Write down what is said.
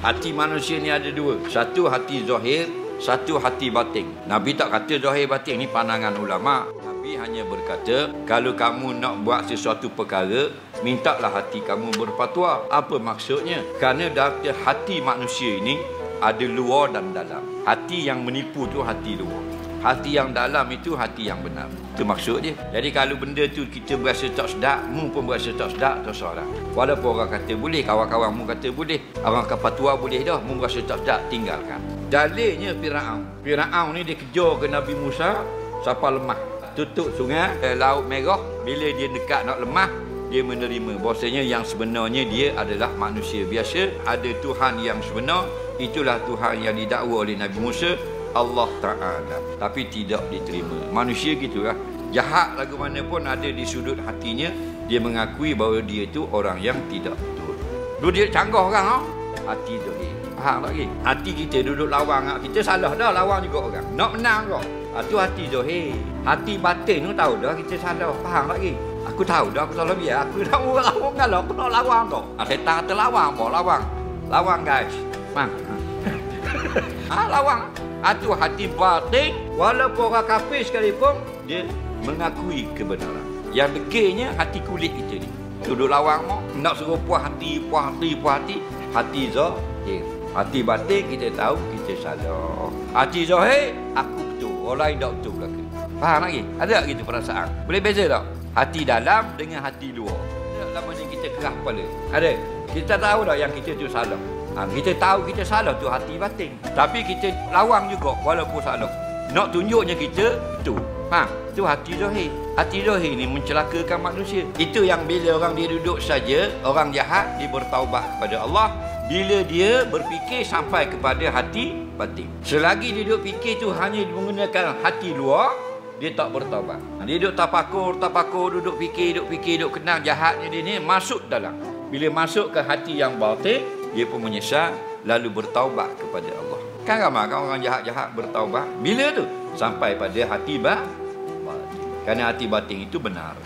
Hati manusia ni ada dua. Satu hati zahir, satu hati batin. Nabi tak kata zahir batin, ni pandangan ulama. Nabi hanya berkata, kalau kamu nak buat sesuatu perkara, mintalah hati kamu berfatwa. Apa maksudnya? Kerana dalam hati manusia ini ada luar dan dalam. Hati yang menipu tu hati luar. Hati yang dalam itu hati yang benar. Itu maksud dia. Jadi kalau benda tu kita berasa tak sedap, mu pun berasa tak sedap, terserah. Walaupun orang kata boleh, kawan-kawan mu kata boleh, orang kata fatwa boleh dah, mu berasa tak sedap, tinggalkan. Dalilnya Firaun. Firaun ni dia kejar ke Nabi Musa sampai lemah. Tutup sungai Laut Merah. Bila dia dekat nak lemah, dia menerima bahasanya yang sebenarnya dia adalah manusia biasa. Ada Tuhan yang sebenar. Itulah Tuhan yang didakwa oleh Nabi Musa, Allah Ta'ala. Tapi tidak diterima. Manusia gitulah. Jahat lagu mana pun ada di sudut hatinya, dia mengakui bahawa dia itu orang yang tidak betul. Dulu dia canggah orang, hati tu. Faham lagi? Hati kita duduk lawang, kita salah dah lawang juga orang. Nak menang kau. Itu hati zahir. Hati batin tu tahu dah kita salah. Faham lagi? Aku tahu dah aku salah biar. Aku nak lawang kalau aku nak lawang kau. Setan kata lawang apa? Lawang. Lawang guys. Mang. Lawang. Itu hati batin. Walaupun orang kafir sekalipun, dia mengakui kebenaran. Yang dekirnya hati kulit kita ni. Duduk lawang mau, nak suruh puas hati, puas hati, puas hati. Hati zahir. Hati batin kita tahu kita salah. Hati zahir, aku betul. Orang lain tak betul belaka. Faham lagi? Ada tak gitu perasaan? Boleh beza tak? Hati dalam dengan hati luar. Ada lama ni kita kerah kepala. Ada. Kita tahu tak yang kita tu salah. Kita tahu kita salah tu hati batin. Tapi kita lawang juga walaupun salah. Nak tunjuknya kita betul. Faham? Itu hati zahir. Hati zahir ni mencelakakan manusia. Itu yang bila orang dia duduk saja, orang jahat dia bertaubat kepada Allah. Bila dia berfikir sampai kepada hati batin. Selagi dia duduk fikir tu hanya menggunakan hati luar, dia tak bertaubat. Dia duduk tapakur, duduk fikir, duduk kenal jahatnya dia ni, masuk dalam. Bila masuk ke hati yang batin, dia pun menyesal, lalu bertaubat kepada Allah. Kan ramai kan orang jahat-jahat bertaubat. Bila tu? Sampai pada hati batin. Kerana hati batin itu benar.